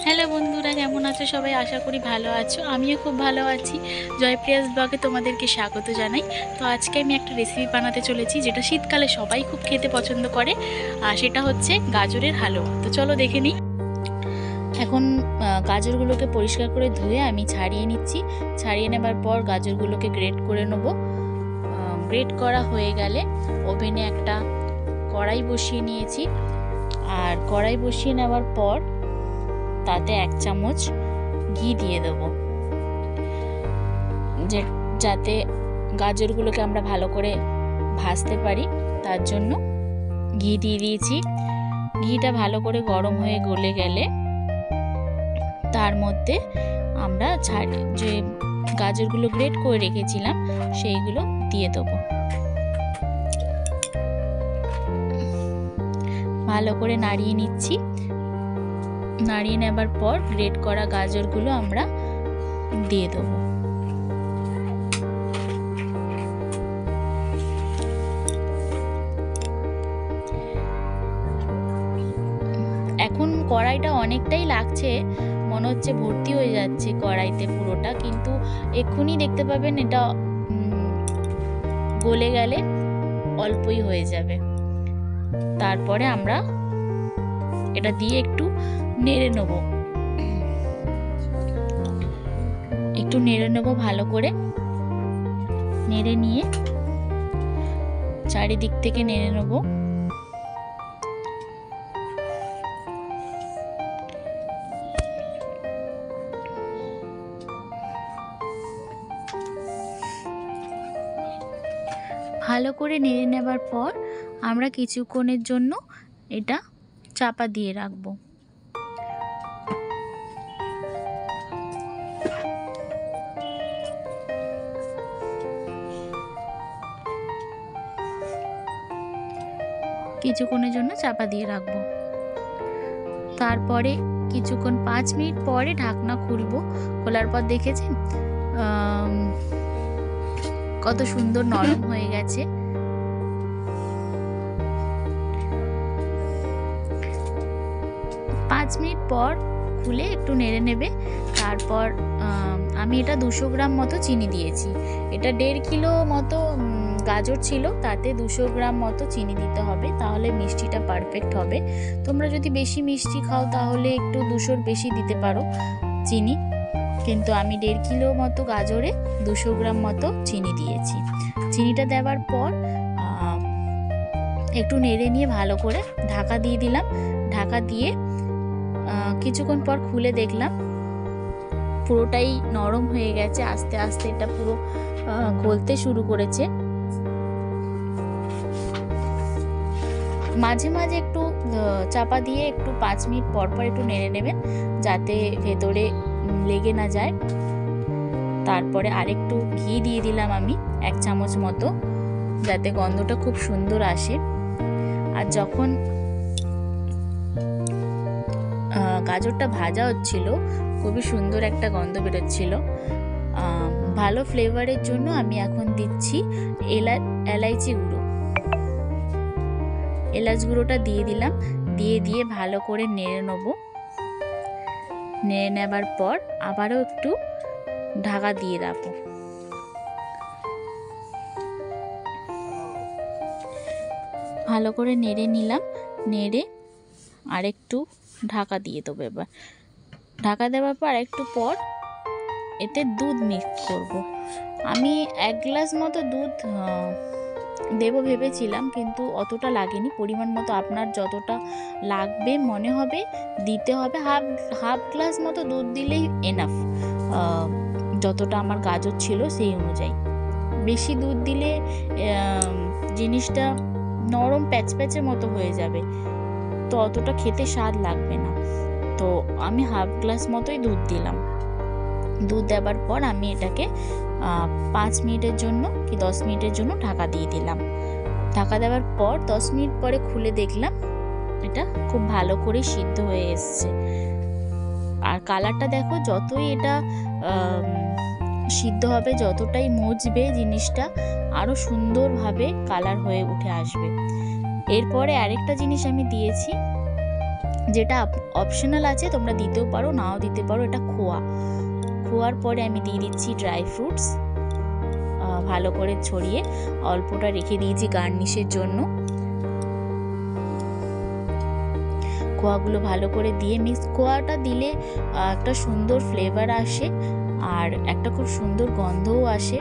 Hello বন্ধুরা, কেমন আছো সবাই? আশা করি ভালো আছো। আমিও খুব ভালো আছি। জয়প্রিয়াস ব্লগে তোমাদেরকে স্বাগত জানাই। তো আজকে আমি একটা রেসিপি বানাতে চলেছি, যেটা শীতকালে সবাই খুব খেতে পছন্দ করে, আর সেটা হচ্ছে গাজরের হালুয়া। তো চলো দেখে নিই। এখন গাজরগুলোকে পরিষ্কার করে ধুয়ে আমি ছাড়িয়ে নিচ্ছি। ছাড়িয়ে নেবার পর গাজরগুলোকে গ্রেট করে নেব। গ্রেট করা হয়ে গেলে ওভেনে একটা কড়াই বসিয়ে নিয়েছি। আর কড়াই বসিয়ে নেওয়ার পর তাতে 1 চামচ ঘি দিয়ে দেব, যাতে গাজরগুলোকে আমরা ভালো করে ভাজতে পারি। তার জন্য ঘি দিয়ে দিয়েছি। ঘিটা ভালো করে গরম হয়ে গলে গেলে তার মধ্যে আমরা যে গাজরগুলো গ্রেট করে রেখেছিলাম সেইগুলো দিয়ে দেবো। ভালো করে নাড়িয়ে নিচ্ছি। নাড়িয়ে নেবার পর গ্রেট করা গাজরগুলো আমরা দিয়ে দেব। এখন কড়াইটা অনেকটাই লাগছে, মনে হচ্ছে ভর্তি হয়ে যাচ্ছে কড়াইতে পুরোটা, কিন্তু এক্ষুনি দেখতে পাবেন এটা গলে গেলে অল্পই হয়ে যাবে। তারপরে আমরা এটা দিয়ে একটু নেড়ে নেব। ভালো করে নেড়ে নিয়ে চারিদিক থেকে নেড়ে নেব। ভালো করে নেড়ে নেবার পর আমরা কিছুক্ষণের জন্য এটা চাপা দিয়ে রাখবো। কিছুক্ষণের জন্য চাপা দিয়ে রাখবো। তারপরে কিছুক্ষণ 5 মিনিট পরে ঢাকনা খুলবো। খোলার পর দেখেছেন কত সুন্দর নরম হয়ে গেছে। 5 মিনিট পর খুলে একটু নেড়ে নেবে। তারপর আমি এটা 200 গ্রাম মতো চিনি দিয়েছি। এটা 1.5 কিলো মতো গাজর ছিল, তাতে 200 গ্রাম মতো চিনি দিতে হবে, তাহলে মিষ্টিটা পারফেক্ট হবে। তোমরা যদি বেশি মিষ্টি খাও তাহলে একটু 200 বেশি দিতে পারো চিনি, কিন্তু আমি 1.5 কিলো মতো গাজরে 200 গ্রাম মতো চিনি দিয়েছি। চিনিটা দেওয়ার পর একটু নেড়ে নিয়ে ভালো করে ঢাকা দিয়ে দিলাম। ঢাকা দিয়ে কিছুক্ষণ পর খুলে দেখলাম পুরোটাই নরম হয়ে গেছে। আস্তে আস্তে এটা পুরো গলতে শুরু করেছে। মাঝে মাঝে একটু চাপা দিয়ে একটু 5 মিনিট পর পর একটু নেড়ে নেবেন, যাতে ভেতরে লেগে না যায়। তারপরে আরেকটু ঘি দিয়ে দিলাম আমি 1 চামচ মতো, যাতে গন্ধটা খুব সুন্দর আসে। আর যখন গাজরটা ভাজা হচ্ছিল খুবই সুন্দর একটা গন্ধ বেরোচ্ছিল। ভালো ফ্লেভারের জন্য আমি এখন দিচ্ছি এলাইচি গুঁড়ো। এলাচ গুঁড়োটা দিয়ে দিলাম। দিয়ে ভালো করে নেড়ে নেব। নেড়ে নেবার পর আবারও একটু ঢাকা দিয়ে রাখবো। ভালো করে নেড়ে নিলাম। নেড়ে আরেকটু ঢাকা দিয়ে দেবো। এবার ঢাকা দেওয়ার পর একটু পর এতে দুধ মিক্স করব। আমি 1 গ্লাস মতো দুধ দেবো ভেবেছিলাম, কিন্তু অতটা লাগেনি। পরিমাণ মতো আপনার যতটা লাগবে মনে হবে দিতে হবে। হাফ গ্লাস মতো দুধ দিলেই এনাফ, যতটা আমার গাজর ছিল সেই অনুযায়ী। বেশি দুধ দিলে জিনিসটা নরম প্যাচপ্যাচের মতো হয়ে যাবে, তো অতটা খেতে স্বাদ লাগবে না। তো আমি হাফ গ্লাস মতোই দুধ দিলাম। দুধ দেওয়ার পর আমি এটাকে 5 মিনিটের জন্য কি 10 মিনিটের জন্য ঢাকা দিয়ে দিলাম। ঢাকা দেওয়ার পর 10 মিনিট পরে খুলে দেখলাম এটা খুব ভালো করে সিদ্ধ হয়ে এসছে। আর কালারটা দেখো, যতই এটা সিদ্ধ হবে, যতটাই মজবে জিনিসটা আরো সুন্দরভাবে কালার হয়ে উঠে আসবে। এরপরে আরেকটা জিনিস আমি দিয়েছি, যেটা অপশনাল আছে, তোমরা দিতেও পারো নাও দিতে পারো। এটা খোয়ার পরে আমি দিয়ে দিচ্ছি ড্রাই ফ্রুটস, ভালো করে ছড়িয়ে অল্পটা রেখে দিয়েছি গার্নিশের জন্য। খোয়াগুলো ভালো করে দিয়ে খোয়াটা দিলে একটা সুন্দর ফ্লেভার আসে আর একটা খুব সুন্দর গন্ধও আসে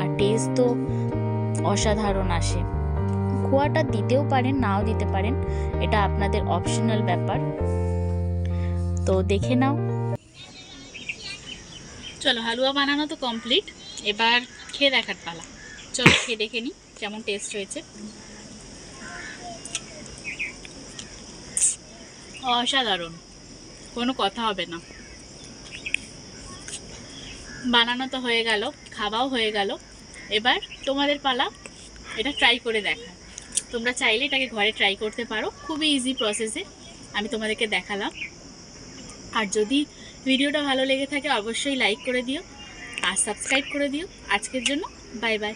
আর টেস্ট তো অসাধারণ আসে। খোয়াটা দিতেও পারেন নাও দিতে পারেন, এটা আপনাদের অপশনাল ব্যাপার। তো দেখে নাও। চলো, হালুয়া বানানো তো কমপ্লিট, এবার খেয়ে দেখার পালা। চলো খেয়ে দেখে নিই কেমন টেস্ট হয়েছে। অসাধারণ, কোনো কথা হবে না। বানানো তো হয়ে গেল, খাওয়াও হয়ে গেল, এবার তোমাদের পালা এটা ট্রাই করে দেখা। তোমরা চাইলে এটাকে ঘরে ট্রাই করতে পারো, খুবই ইজি প্রসেসে আমি তোমাদেরকে দেখালাম। আর যদি ভিডিওটা ভালো লেগে থাকে অবশ্যই লাইক করে দিও আর সাবস্ক্রাইব করে দিও। আজকের জন্য বাই বাই।